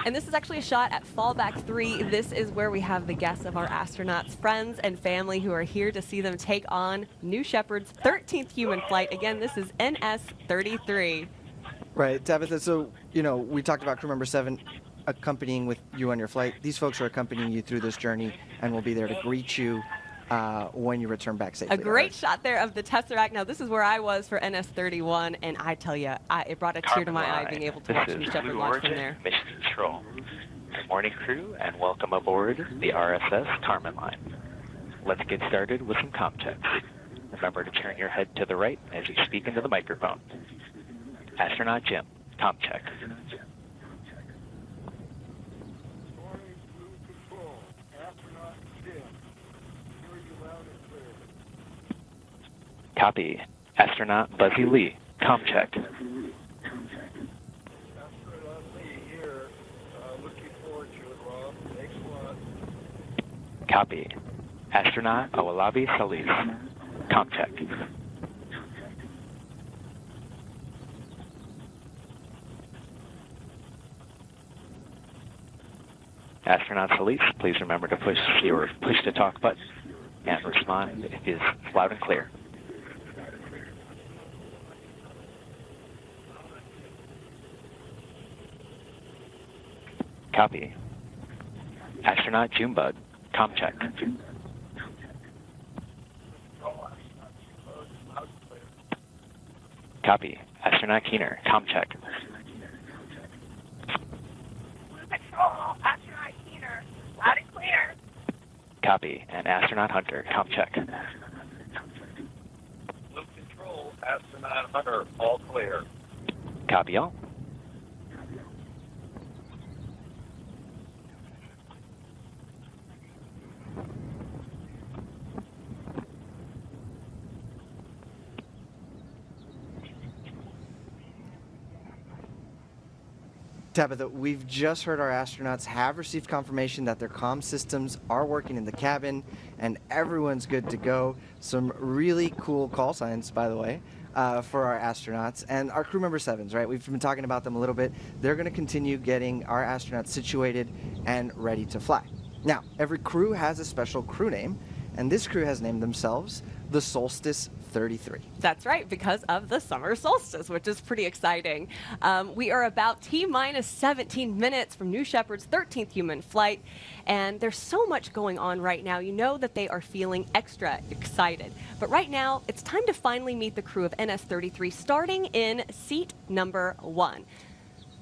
And this is actually a shot at fallback 3. This is where we have the guests of our astronauts, friends and family who are here to see them take on New Shepard's 13th human flight. Again, this is NS-33. Right, Tabitha, so, we talked about crew member 7 accompanying with you on your flight. These folks are accompanying you through this journey and will be there to greet you when you return back safely. A great shot there of the Tesseract. Now, this is where I was for NS-31, and I tell you, it brought a tear to my eye being able to watch New Shepard launch from there. Mission Control. Good morning, crew, and welcome aboard the RSS Carmen line. Let's get started with some comm checks. Remember to turn your head to the right as you speak into the microphone. Astronaut Jim, comm check. Copy. Astronaut Buzzy Lee, comm check. Copy. Astronaut Awolabi Salis, comm check. Astronaut Salis, please remember to push your push-to-talk button and respond if it is loud and clear. Copy. Astronaut Junebug, comm check. Copy. Astronaut Keener, comm check. Astronaut Keener, loud and clear. Copy. And Astronaut Hunter, comm check. Luke Control, Astronaut Hunter, all clear. Copy all. Tabitha, we've just heard our astronauts have received confirmation that their comm systems are working in the cabin and everyone's good to go. Some really cool call signs, by the way, for our astronauts and our crew member 7s, right? We've been talking about them a little bit. They're going to continue getting our astronauts situated and ready to fly. Now, every crew has a special crew name, and this crew has named themselves the Solstice 33. That's right, because of the summer solstice, which is pretty exciting. We are about T-minus 17 minutes from New Shepard's 13th human flight, and there's so much going on right now. You know that they are feeling extra excited. But right now, it's time to finally meet the crew of NS-33, starting in seat number 1.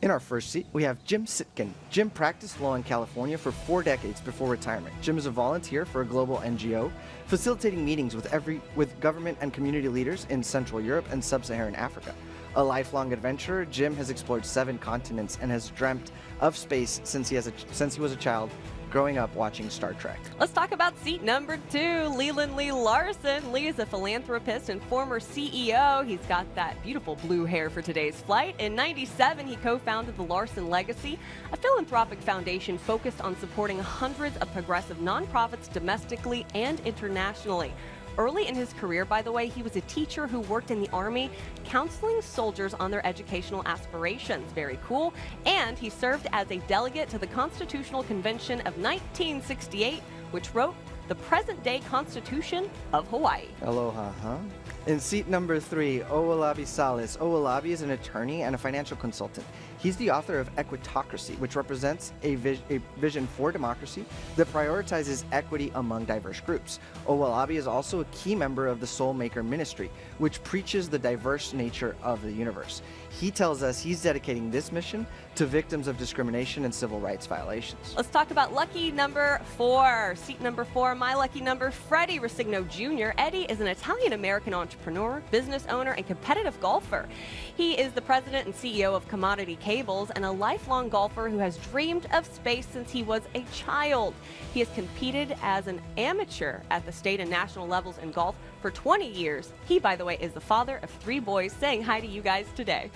In our first seat, we have Jim Sitkin. Jim practiced law in California for 4 decades before retirement. Jim is a volunteer for a global NGO, facilitating meetings with government and community leaders in Central Europe and Sub-Saharan Africa. A lifelong adventurer, Jim has explored 7 continents and has dreamt of space since he was a child, growing up watching Star Trek. Let's talk about seat number 2, Leland Lee Larson. Lee is a philanthropist and former CEO. He's got that beautiful blue hair for today's flight. In '97, he co-founded the Larson Legacy, a philanthropic foundation focused on supporting hundreds of progressive nonprofits domestically and internationally. Early in his career, by the way, he was a teacher who worked in the Army, counseling soldiers on their educational aspirations. Very cool. And he served as a delegate to the Constitutional Convention of 1968, which wrote the present-day Constitution of Hawaii. Aloha, huh? In seat number 3, Owolabi Salis. Owolabi is an attorney and a financial consultant. He's the author of Equitocracy, which represents a vision for democracy that prioritizes equity among diverse groups. Owolabi is also a key member of the Soulmaker Ministry, which preaches the diverse nature of the universe. He tells us he's dedicating this mission to victims of discrimination and civil rights violations. Let's talk about lucky number 4. Seat number 4, my lucky number, Freddie Rosigno Jr. Eddie is an Italian-American entrepreneur, business owner, and competitive golfer. He is the president and CEO of Commodity Cables and a lifelong golfer who has dreamed of space since he was a child. He has competed as an amateur at the state and national levels in golf for 20 years. He, by the way, is the father of 3 boys, saying hi to you guys today.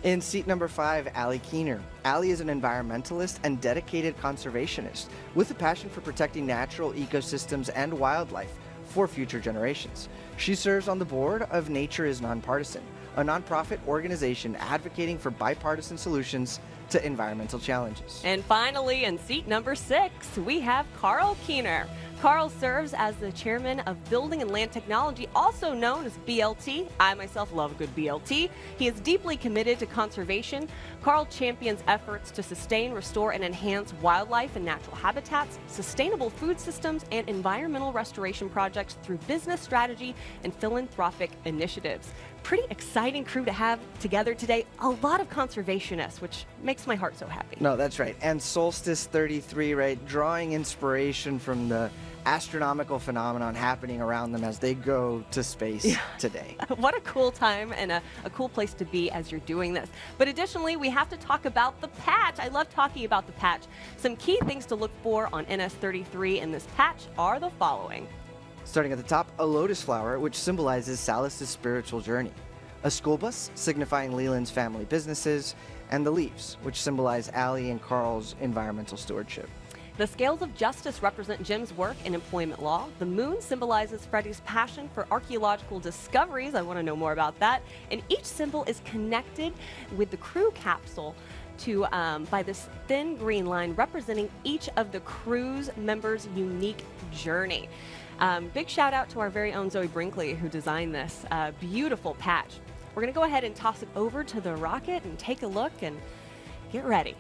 In seat number 5, Allie Keener. Allie is an environmentalist and dedicated conservationist with a passion for protecting natural ecosystems and wildlife for future generations. She serves on the board of Nature is Nonpartisan, a nonprofit organization advocating for bipartisan solutions to environmental challenges. And finally, in seat number 6, we have Carl Keener. Carl serves as the chairman of Building and Land Technology, also known as BLT. I myself love a good BLT. He is deeply committed to conservation. Carl champions efforts to sustain, restore, and enhance wildlife and natural habitats, sustainable food systems, and environmental restoration projects through business strategy and philanthropic initiatives. Pretty exciting crew to have together today. A lot of conservationists, which makes my heart so happy. No, that's right. And Solstice 33, right, drawing inspiration from the astronomical phenomenon happening around them as they go to space today. What a cool time and a cool place to be as you're doing this. But additionally, we have to talk about the patch. I love talking about the patch. Some key things to look for on NS33 in this patch are the following. Starting at the top, a lotus flower, which symbolizes Salas's spiritual journey. A school bus, signifying Leland's family businesses. And the leaves, which symbolize Allie and Carl's environmental stewardship. The scales of justice represent Jim's work in employment law. The moon symbolizes Freddie's passion for archaeological discoveries. I want to know more about that. And each symbol is connected with the crew capsule by this thin green line representing each of the crew's members' unique journey. Big shout out to our very own Zoe Brinkley who designed this beautiful patch. We're going to go ahead and toss it over to the rocket and take a look and get ready.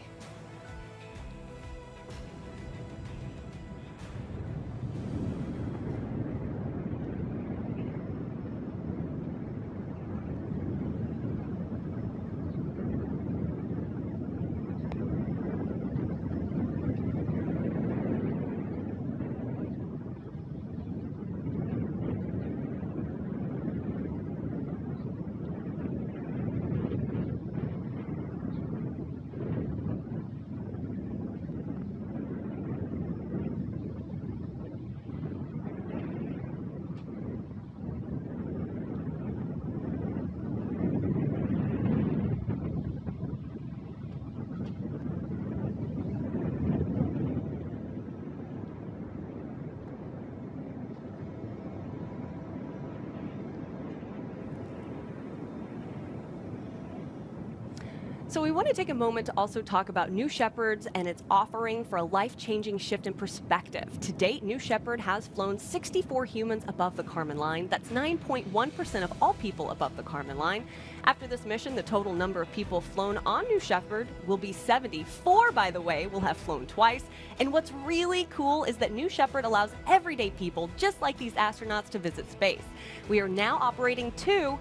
So we want to take a moment to also talk about New Shepard's and its offering for a life-changing shift in perspective. To date, New Shepard has flown 64 humans above the Kármán line. That's 9.1% of all people above the Kármán line. After this mission, the total number of people flown on New Shepard will be 74, by the way, will have flown twice. And what's really cool is that New Shepard allows everyday people, just like these astronauts, to visit space. We are now operating two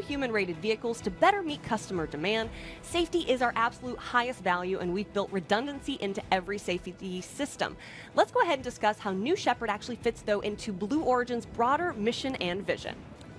human-rated vehicles to better meet customer demand. Safety is our absolute highest value, and we've built redundancy into every safety system. Let's go ahead and discuss how New Shepard actually fits, though, into Blue Origin's broader mission and vision.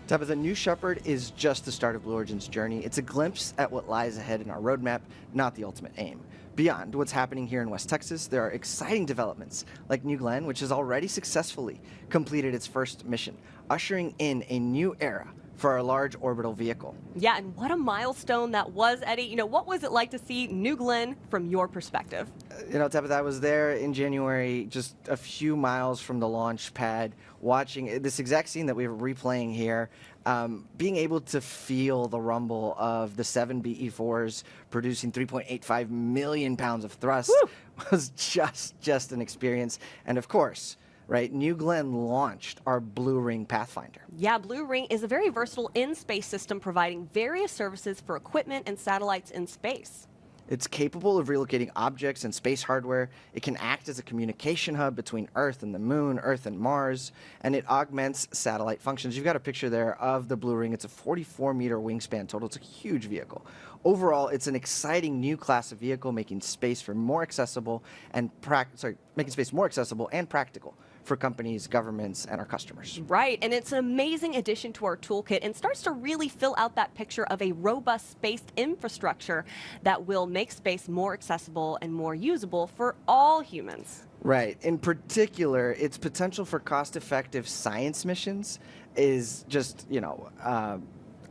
Tabitha, New Shepard is just the start of Blue Origin's journey. It's a glimpse at what lies ahead in our roadmap, not the ultimate aim. Beyond what's happening here in West Texas, there are exciting developments, like New Glenn, which has already successfully completed its first mission, ushering in a new era for our large orbital vehicle. Yeah, and what a milestone that was, Eddie. You know, what was it like to see New Glenn from your perspective? You know, Tabitha, I was there in January, just a few miles from the launch pad, watching this exact scene that we were replaying here, being able to feel the rumble of the 7 BE-4s producing 3.85 million pounds of thrust. Woo! Was just an experience. And of course, right, New Glenn launched our Blue Ring Pathfinder. Yeah, Blue Ring is a very versatile in-space system providing various services for equipment and satellites in space. It's capable of relocating objects and space hardware. It can act as a communication hub between Earth and the Moon, Earth and Mars, and it augments satellite functions. You've got a picture there of the Blue Ring. It's a 44-meter wingspan total. It's a huge vehicle. Overall, it's an exciting new class of vehicle, making space more accessible and practical for companies, governments, and our customers. Right, and it's an amazing addition to our toolkit and starts to really fill out that picture of a robust space infrastructure that will make space more accessible and more usable for all humans. Right. In particular, its potential for cost-effective science missions is just,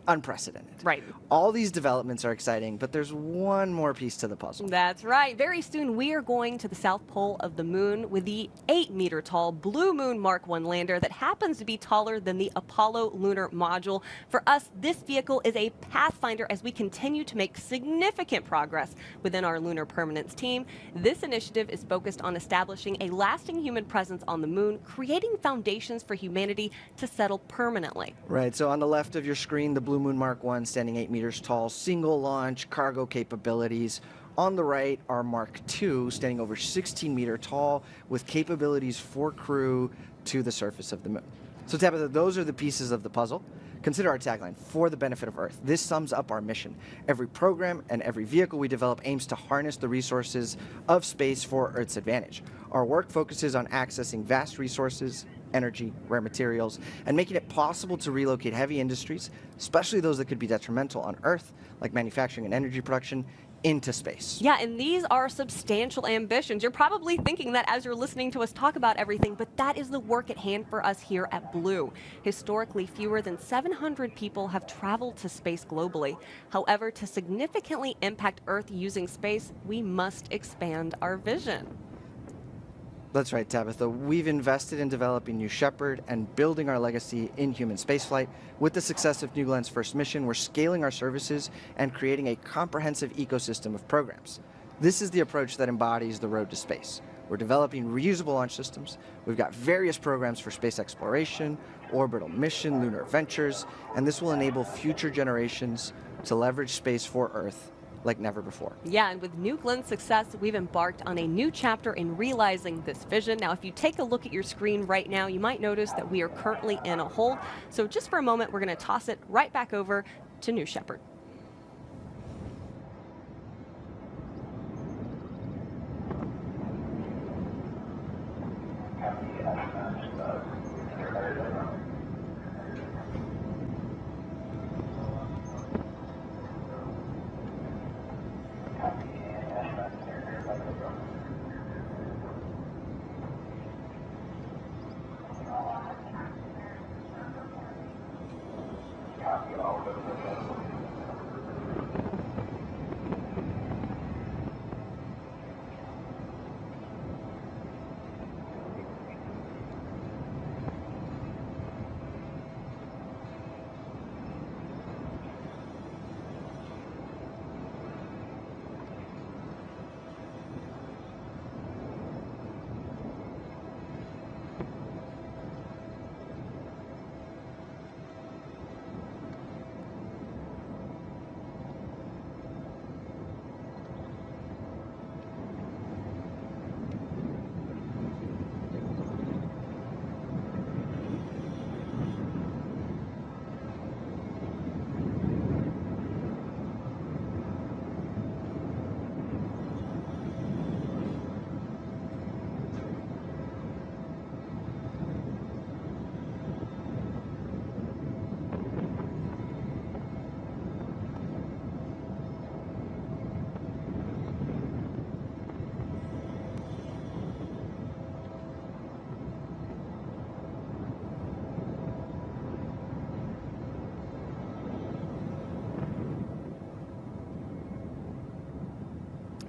unprecedented. Right. All these developments are exciting, but there's one more piece to the puzzle. That's right. Very soon we are going to the south pole of the moon with the 8-meter tall Blue Moon Mark 1 lander that happens to be taller than the Apollo lunar module. For us, this vehicle is a pathfinder as we continue to make significant progress within our lunar permanence team. This initiative is focused on establishing a lasting human presence on the moon, creating foundations for humanity to settle permanently. Right, so on the left of your screen, the Blue Moon Mark 1 standing 8 meters tall, single launch cargo capabilities. On the right are Mark 2 standing over 16-meter tall with capabilities for crew to the surface of the moon. So Tabitha, those are the pieces of the puzzle. Consider our tagline, for the benefit of Earth. This sums up our mission. Every program and every vehicle we develop aims to harness the resources of space for Earth's advantage. Our work focuses on accessing vast resources, energy, rare materials, and making it possible to relocate heavy industries, especially those that could be detrimental on Earth, like manufacturing and energy production, into space. Yeah, and these are substantial ambitions. You're probably thinking that as you're listening to us talk about everything, but that is the work at hand for us here at Blue. Historically, fewer than 700 people have traveled to space globally. However, to significantly impact Earth using space, we must expand our vision. That's right, Tabitha. We've invested in developing New Shepard and building our legacy in human spaceflight. With the success of New Glenn's first mission, we're scaling our services and creating a comprehensive ecosystem of programs. This is the approach that embodies the road to space. We're developing reusable launch systems. We've got various programs for space exploration, orbital mission, lunar ventures, and this will enable future generations to leverage space for Earth like never before. Yeah, and with New Glen's success, we've embarked on a new chapter in realizing this vision. Now, if you take a look at your screen right now, you might notice that we are currently in a hold. So just for a moment, we're going to toss it right back over to New Shepard.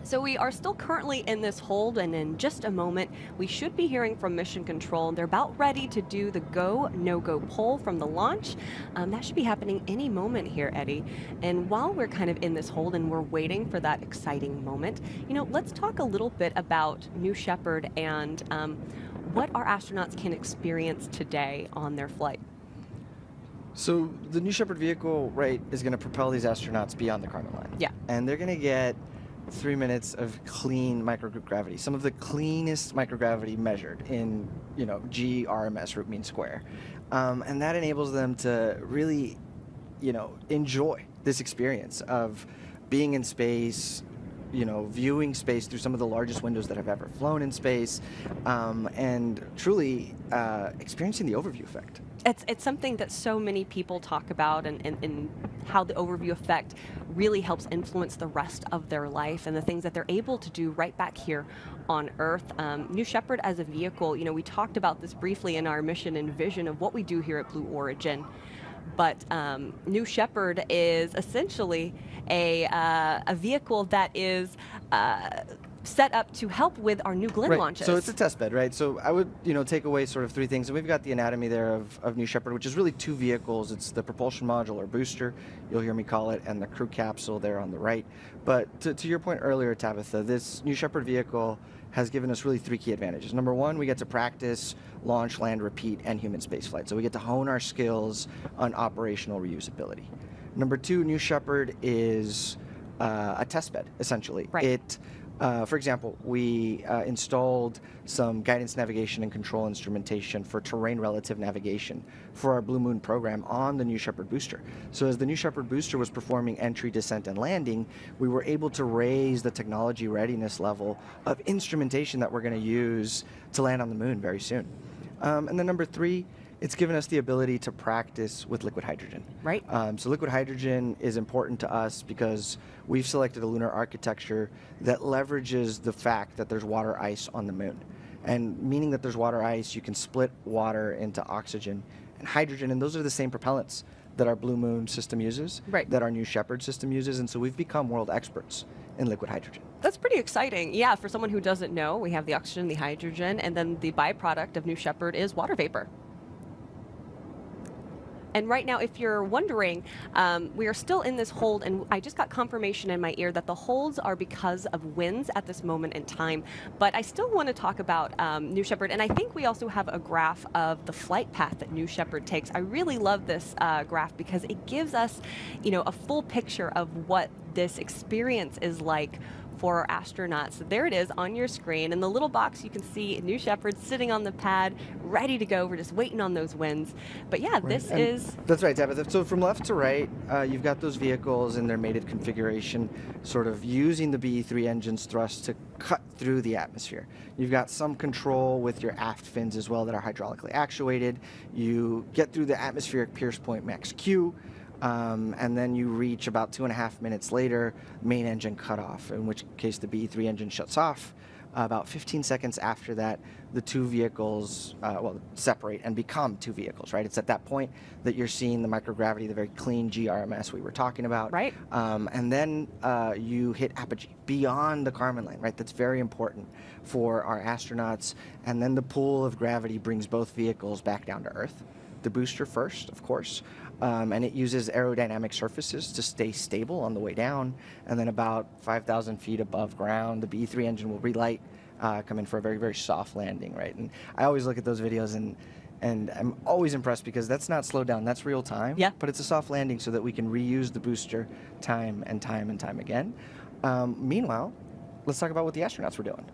So we are still currently in this hold, and in just a moment, we should be hearing from Mission Control. They're about ready to do the go, no-go poll from the launch. That should be happening any moment here, Eddie. And while we're kind of in this hold and we're waiting for that exciting moment, let's talk a little bit about New Shepard and what our astronauts can experience today on their flight. So the New Shepard vehicle, right, is going to propel these astronauts beyond the Kármán line. Yeah. And they're going to get 3 minutes of clean microgroup gravity, some of the cleanest microgravity measured in, GRMS, root mean square. And that enables them to really, enjoy this experience of being in space, viewing space through some of the largest windows that have ever flown in space, and truly experiencing the overview effect. It's something that so many people talk about, and how the overview effect really helps influence the rest of their life and the things that they're able to do right back here on Earth. New Shepard as a vehicle, we talked about this briefly in our mission and vision of what we do here at Blue Origin. but New Shepard is essentially a vehicle that is set up to help with our New Glenn Right. launches. So it's a test bed, right? So I would, take away sort of three things. And we've got the anatomy there of New Shepard, which is really two vehicles. It's the propulsion module or booster, you'll hear me call it, and the crew capsule there on the right. But to your point earlier, Tabitha, this New Shepard vehicle has given us really three key advantages. Number one, we get to practice, launch, land, repeat, and human spaceflight. So we get to hone our skills on operational reusability. Number two, New Shepard is a test bed, essentially. Right. For example, we installed some guidance, navigation, and control instrumentation for terrain relative navigation for our Blue Moon program on the New Shepard booster. So as the New Shepard booster was performing entry, descent, and landing, we were able to raise the technology readiness level of instrumentation that we're going to use to land on the moon very soon. And then number three, it's given us the ability to practice with liquid hydrogen. Right. So liquid hydrogen is important to us because we've selected a lunar architecture that leverages the fact that there's water ice on the moon. And meaning that there's water ice, you can split water into oxygen and hydrogen, and those are the same propellants that our Blue Moon system uses, right, that our New Shepard system uses, and so we've become world experts in liquid hydrogen. That's pretty exciting. Yeah, for someone who doesn't know, we have the oxygen, the hydrogen, and then the byproduct of New Shepard is water vapor. And right now, if you're wondering, we are still in this hold, and I just got confirmation in my ear that the holds are because of winds at this moment in time. But I still want to talk about New Shepard, and I think we also have a graph of the flight path that New Shepard takes. I really love this graph because it gives us, a full picture of what this experience is like for our astronauts. So there it is on your screen. In the little box, you can see New Shepard sitting on the pad, ready to go. We're just waiting on those winds. But yeah, right. This is... That's right, Tabitha. So from left to right, you've got those vehicles in their mated configuration, sort of using the BE-3 engine's thrust to cut through the atmosphere. You've got some control with your aft fins as well that are hydraulically actuated. You get through the atmospheric pierce point max Q, and then you reach about 2.5 minutes later, main engine cutoff, in which case the BE-3 engine shuts off. About 15 seconds after that, the two vehicles, separate and become two vehicles, right? It's at that point that you're seeing the microgravity, the very clean GRMS we were talking about. Right. And then you hit apogee, beyond the Kármán lane, right? That's very important for our astronauts. And then the pull of gravity brings both vehicles back down to Earth. The booster first, of course. And it uses aerodynamic surfaces to stay stable on the way down. And then about 5,000 feet above ground, the BE-3 engine will relight, come in for a very, very soft landing, right? And I always look at those videos and I'm always impressed because that's not slowed down, that's real time. Yeah. But it's a soft landing so that we can reuse the booster time and time and time again. Meanwhile, let's talk about what the astronauts were doing.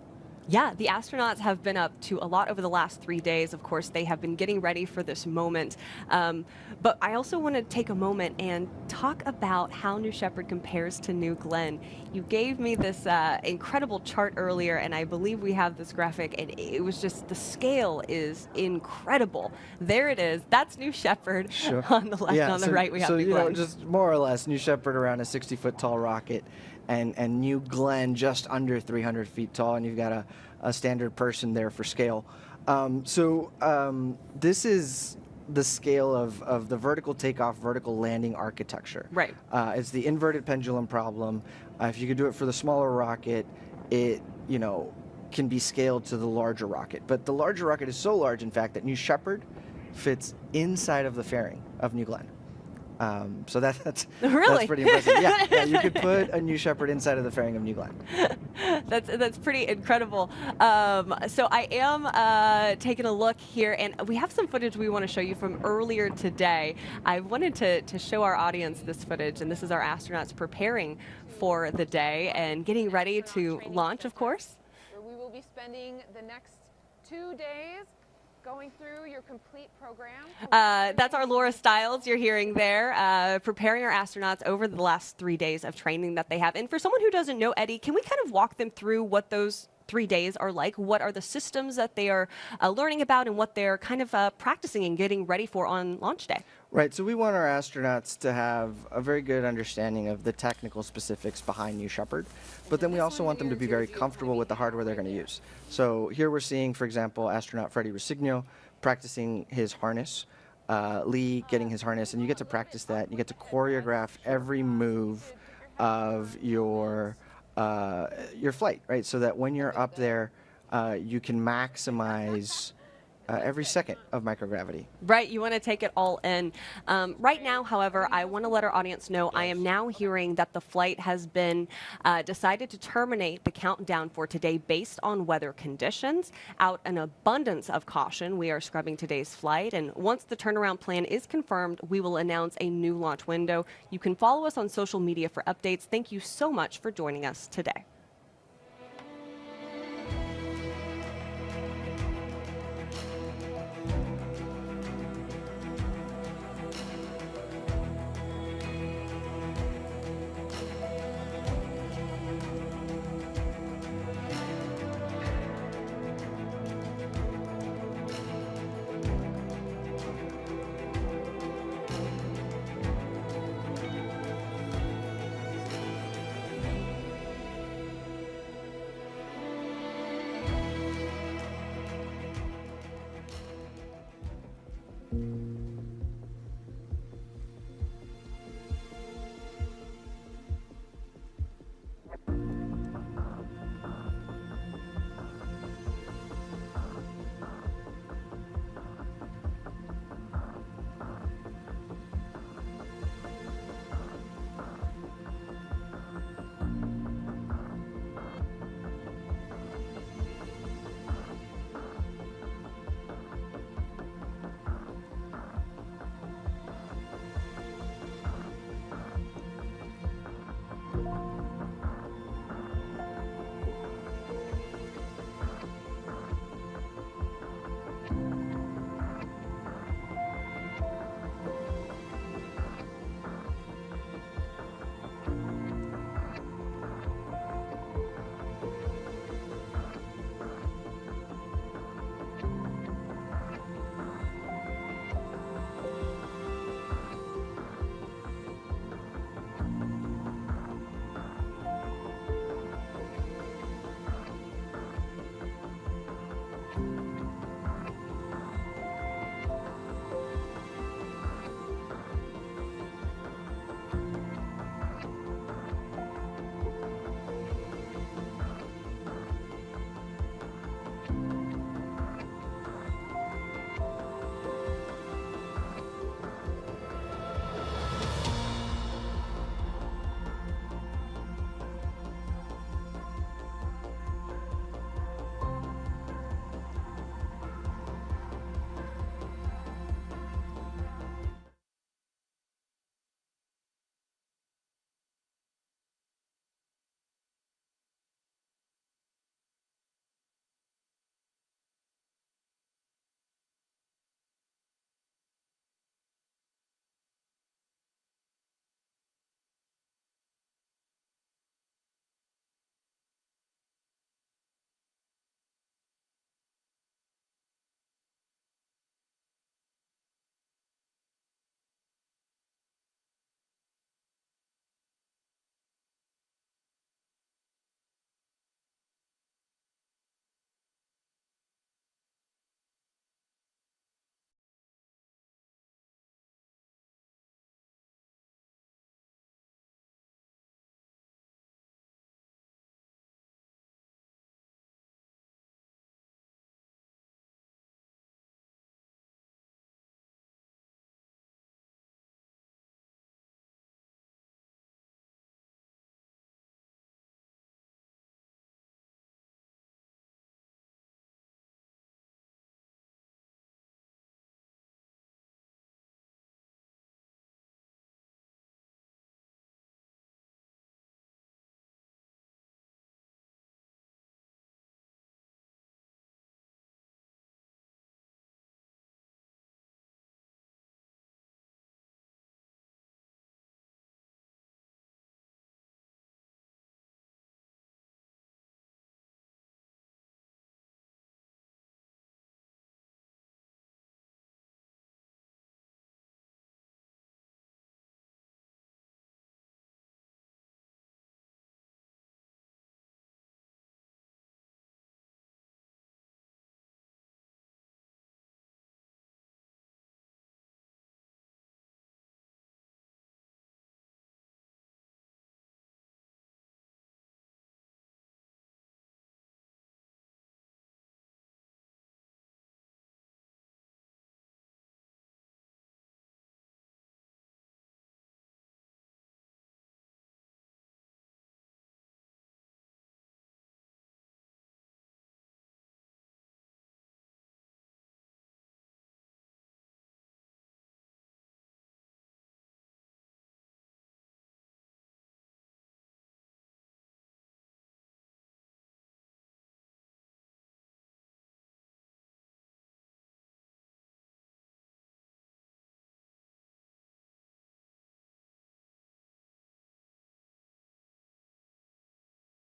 Yeah, the astronauts have been up to a lot over the last 3 days. Of course, they have been getting ready for this moment. But I also want to take a moment and talk about how New Shepard compares to New Glenn. You gave me this incredible chart earlier, and I believe we have this graphic, and it was just, the scale is incredible. There it is. That's New Shepard. Sure. On the left, yeah, and on the right, we have New Glenn. Just more or less, New Shepard around a 60-foot tall rocket, and New Glenn just under 300 feet tall, and you've got a standard person there for scale. This is the scale of the vertical takeoff, vertical landing architecture. Right. It's the inverted pendulum problem. If you could do it for the smaller rocket, it can be scaled to the larger rocket. But the larger rocket is so large, in fact, that New Shepard fits inside of the fairing of New Glenn. So that's really? That's pretty impressive. Yeah, you could put a New Shepard inside of the fairing of New Glenn. That's pretty incredible. So I am taking a look here, and we have some footage we want to show you from earlier today. I wanted to show our audience this footage, and this is our astronauts preparing for the day and getting ready to launch, of course. Where we will be spending the next 2 days going through your complete program. That's our Laura Stiles you're hearing there, preparing our astronauts over the last 3 days of training that they have. And for someone who doesn't know, Eddie, can we kind of walk them through what those 3 days are like? What are the systems that they are learning about and what they're kind of practicing and getting ready for on launch day? Right, so we want our astronauts to have a very good understanding of the technical specifics behind New Shepard, but then we also want them to be very comfortable with the hardware they're going to use. So here we're seeing, for example, astronaut Freddie Rosigno practicing his harness. Lee getting his harness, and you get to practice that. You get to choreograph every move of your flight, right? So that when you're up there, you can maximize every second of microgravity. Right, you want to take it all in. Right now, however, I want to let our audience know I am now hearing that the flight has been decided to terminate the countdown for today based on weather conditions. Out an abundance of caution, we are scrubbing today's flight, and once the turnaround plan is confirmed, we will announce a new launch window. You can follow us on social media for updates. Thank you so much for joining us today.